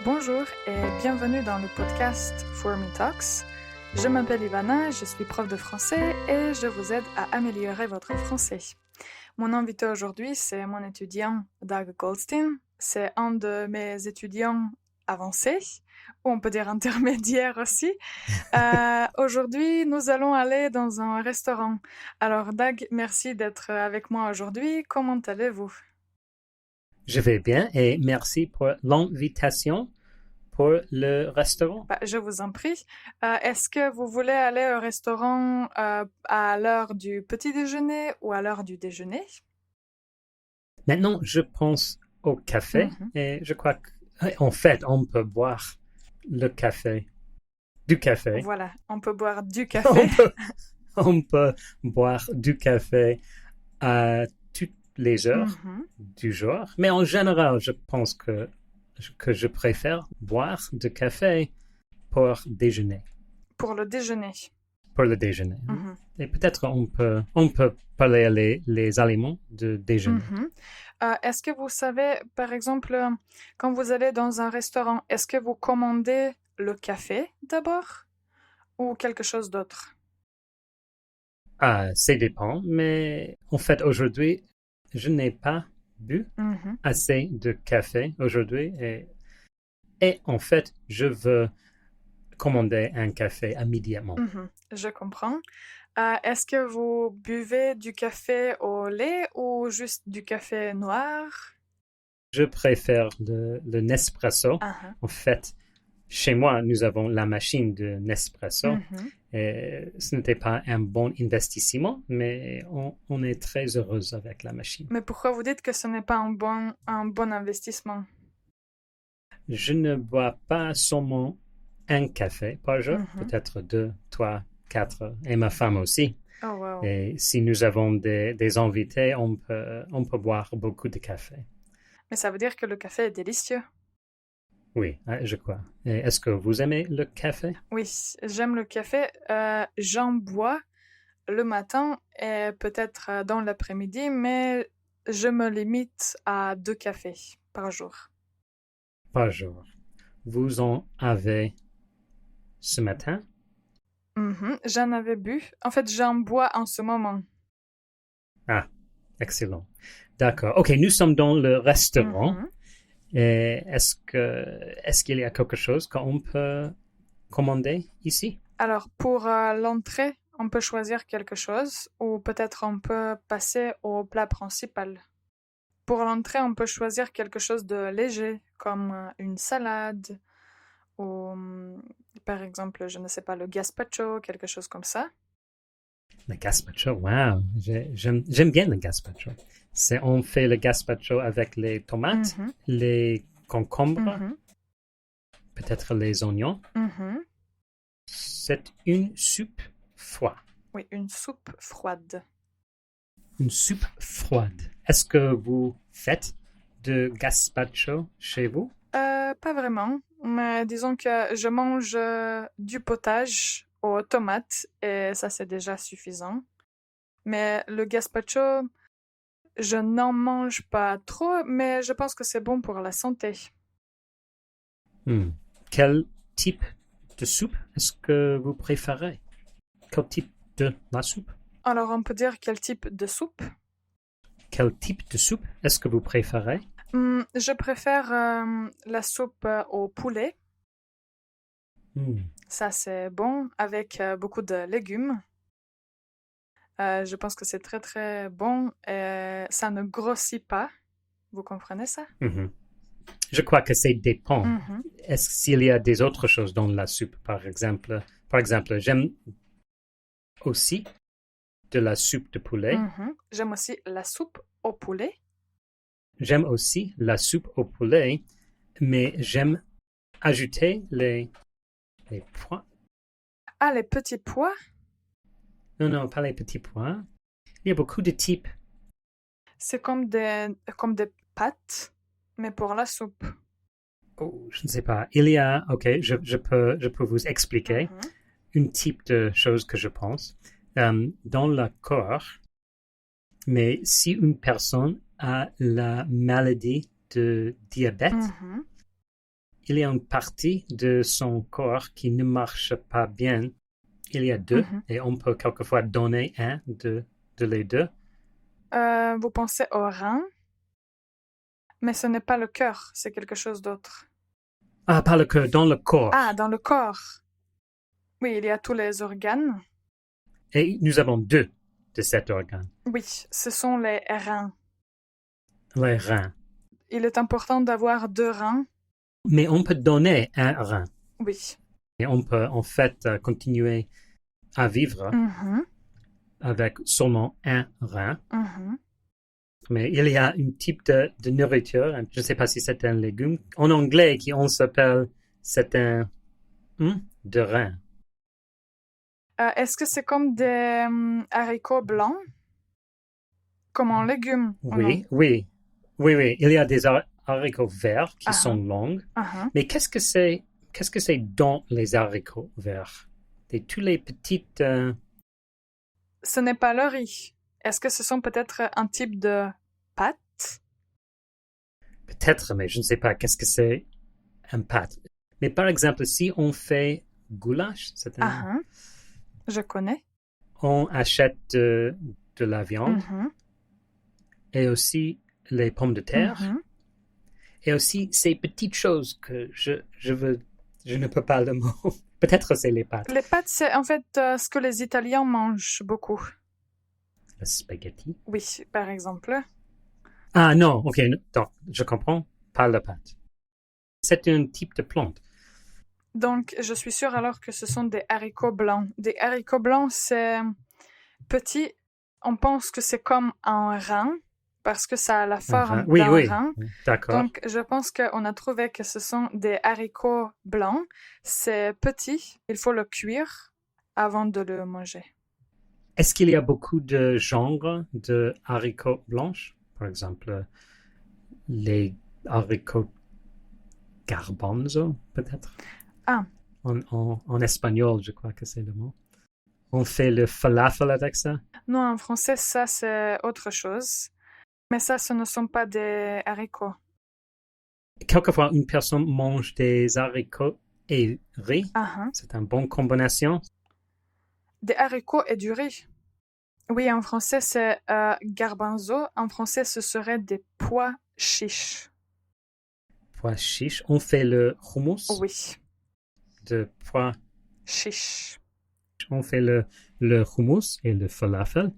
Bonjour et bienvenue dans le podcast For Me Talks. Je m'appelle Ivana, je suis prof de français et je vous aide à améliorer votre français. Mon invité aujourd'hui, c'est mon étudiant Doug Goldstein. C'est un de mes étudiants avancés, ou on peut dire intermédiaires aussi. Aujourd'hui, nous allons aller dans un restaurant. Alors Doug, merci d'être avec moi aujourd'hui. Comment allez-vous? Je vais bien et merci pour l'invitation pour le restaurant. Je vous en prie. Est-ce que vous voulez aller au restaurant à l'heure du petit déjeuner ou à l'heure du déjeuner? Maintenant, je pense au café et je crois qu'en fait, on peut boire le café. Du café. Voilà, on peut boire du café. on peut boire du café à toutes les heures du jour. Mais en général, je pense que je préfère boire du café pour déjeuner. Pour le déjeuner. Pour le déjeuner. Et peut-être on peut parler les aliments de déjeuner. Est-ce que vous savez, par exemple, quand vous allez dans un restaurant, est-ce que vous commandez le café d'abord ou quelque chose d'autre? Ça dépend, mais en fait, aujourd'hui, je n'ai pas bu assez de café aujourd'hui et en fait, je veux commander un café immédiatement. Je comprends. Est-ce que vous buvez du café au lait ou juste du café noir? Je préfère le Nespresso. En fait, chez moi, nous avons la machine de Nespresso. Et ce n'était pas un bon investissement, mais on est très heureux avec la machine. Mais pourquoi vous dites que ce n'est pas un bon investissement? Je ne bois pas seulement un café par jour, peut-être 2, 3, 4, et ma femme aussi. Oh, wow. Et si nous avons des invités, on peut boire beaucoup de café. Mais ça veut dire que le café est délicieux. Oui, je crois. Et est-ce que vous aimez le café? Oui, j'aime le café. J'en bois le matin et peut-être dans l'après-midi, mais je me limite à 2 cafés par jour. Par jour. Vous en avez ce matin? J'en avais bu. En fait, j'en bois en ce moment. Ah, excellent. D'accord. OK, nous sommes dans le restaurant. Et est-ce qu'il y a quelque chose qu'on peut commander ici? Alors, pour l'entrée, on peut choisir quelque chose ou peut-être on peut passer au plat principal. Pour l'entrée, on peut choisir quelque chose de léger, comme une salade ou, par exemple, je ne sais pas, le gazpacho, quelque chose comme ça. Le gazpacho, wow! J'aime bien le gazpacho. On fait le gazpacho avec les tomates, les concombres, peut-être les oignons. C'est une soupe froide. Oui, une soupe froide. Une soupe froide. Est-ce que vous faites de gazpacho chez vous? Pas vraiment, mais disons que je mange du potage aux tomates et ça c'est déjà suffisant. Mais le gazpacho, je n'en mange pas trop, mais je pense que c'est bon pour la santé. Quel type de soupe est-ce que vous préférez? Quel type de la soupe? Alors on peut dire quel type de soupe? Quel type de soupe est-ce que vous préférez? Je préfère la soupe au poulet. Ça c'est bon avec beaucoup de légumes. Je pense que c'est très très bon et ça ne grossit pas. Vous comprenez ça? Je crois que ça dépend. Est-ce qu'il y a des autres choses dans la soupe, par exemple? Par exemple, j'aime aussi de la soupe de poulet. J'aime aussi la soupe au poulet. J'aime aussi la soupe au poulet, mais j'aime ajouter les pois. Ah, les petits pois? Non, pas les petits pois. Il y a beaucoup de types. C'est comme des pâtes, mais pour la soupe. Oh, je ne sais pas. Il y a, ok, je peux vous expliquer un type de chose que je pense. Dans le corps, mais si une personne a la maladie de diabète, il y a une partie de son corps qui ne marche pas bien. Il y a deux, et on peut quelquefois donner un de les deux. Vous pensez au rein, mais ce n'est pas le cœur, c'est quelque chose d'autre. Ah, pas le cœur, dans le corps. Ah, dans le corps. Oui, il y a tous les organes. Et nous avons deux de cet organe. Oui, ce sont les reins. Les reins. Il est important d'avoir 2 reins. Mais on peut donner un rein. Oui. Et on peut en fait continuer à vivre avec seulement un rein. Mais il y a un type de nourriture, je ne sais pas si c'est un légume, en anglais qui on s'appelle, c'est un de rein. Est-ce que c'est comme des haricots blancs? Comme en légumes? Oui. Il y a des haricots verts qui sont longs. Mais qu'est-ce que c'est dans les haricots verts? Tous les petites... Ce n'est pas le riz. Est-ce que ce sont peut-être un type de pâte? Peut-être, mais je ne sais pas qu'est-ce que c'est un pâte. Mais par exemple, si on fait goulash, c'est un... Je connais. On achète de la viande et aussi les pommes de terre et aussi ces petites choses que je ne peux pas le mot. Peut-être c'est les pâtes. Les pâtes, c'est en fait ce que les Italiens mangent beaucoup. Le spaghetti? Oui, par exemple. Ah non, ok, donc je comprends, pas la pâte. C'est un type de plante. Donc, je suis sûre alors que ce sont des haricots blancs. Des haricots blancs, c'est petit. On pense que c'est comme un rein, parce que ça a la forme d'un rein. D'accord. Donc, je pense qu'on a trouvé que ce sont des haricots blancs. C'est petit. Il faut le cuire avant de le manger. Est-ce qu'il y a beaucoup de genres de haricots blancs? Par exemple, les haricots garbanzo, peut-être? Ah. En espagnol, je crois que c'est le mot. On fait le falafel avec ça? Non, en français, ça, c'est autre chose. Mais ça, ce ne sont pas des haricots. Quelquefois, une personne mange des haricots et riz. C'est une bonne combinaison. Des haricots et du riz. Oui, en français, c'est garbanzo. En français, ce serait des pois chiches. Pois chiches. On fait le hummus? Oui. De pois chiches. On fait le hummus et le falafel.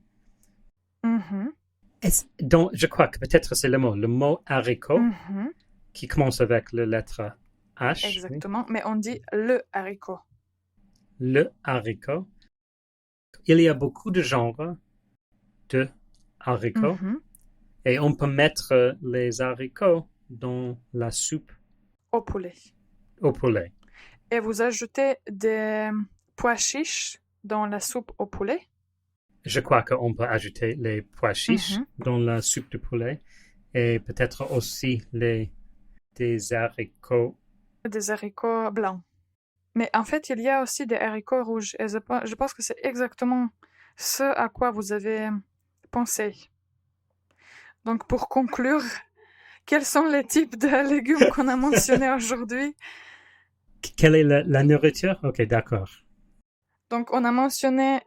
Donc, je crois que peut-être c'est le mot haricot qui commence avec la lettre H. Exactement, mais on dit le haricot. Le haricot. Il y a beaucoup de genres de haricots et on peut mettre les haricots dans la soupe. Au poulet. Au poulet. Et vous ajoutez des pois chiches dans la soupe au poulet? Je crois qu'on peut ajouter les pois chiches dans la soupe de poulet et peut-être aussi des haricots. Des haricots blancs. Mais en fait, il y a aussi des haricots rouges. Et je pense que c'est exactement ce à quoi vous avez pensé. Donc, pour conclure, quels sont les types de légumes qu'on a mentionnés aujourd'hui? Quelle est la nourriture? Ok, d'accord. Donc, on a mentionné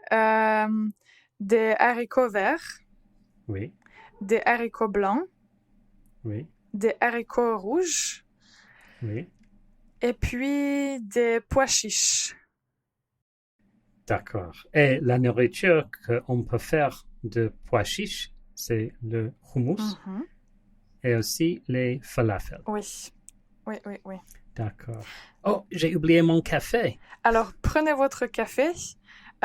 des haricots verts. Oui. Des haricots blancs. Oui. Des haricots rouges. Oui. Et puis des pois chiches. D'accord. Et la nourriture qu'on peut faire de pois chiches, c'est le hummus et aussi les falafels. Oui. D'accord. Oh, j'ai oublié mon café. Alors, prenez votre café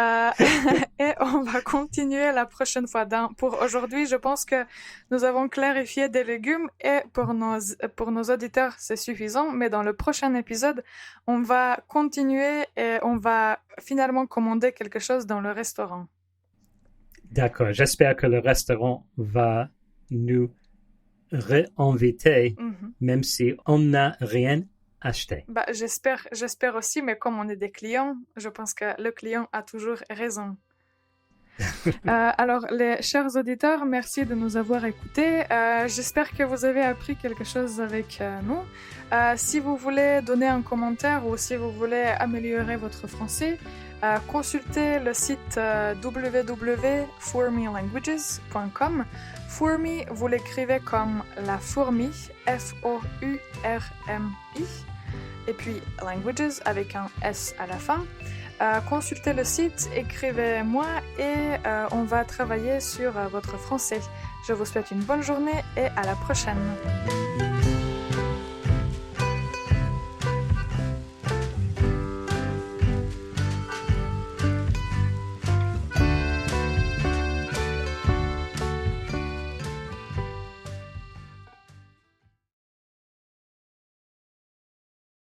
et on va continuer la prochaine fois. Pour aujourd'hui, je pense que nous avons clarifié des légumes et pour nos auditeurs, c'est suffisant. Mais dans le prochain épisode, on va continuer et on va finalement commander quelque chose dans le restaurant. D'accord. J'espère que le restaurant va nous réinviter, même si on n'a rien acheté. Bah, j'espère aussi, mais comme on est des clients, je pense que le client a toujours raison. Alors, les chers auditeurs, merci de nous avoir écoutés. J'espère que vous avez appris quelque chose avec nous. Si vous voulez donner un commentaire ou si vous voulez améliorer votre français, consultez le site www.fourmilanguages.com. Fourmi, vous l'écrivez comme la fourmi, F-O-U-R-M-I, et puis languages avec un S à la fin. Consultez le site, écrivez-moi et on va travailler sur votre français. Je vous souhaite une bonne journée et à la prochaine.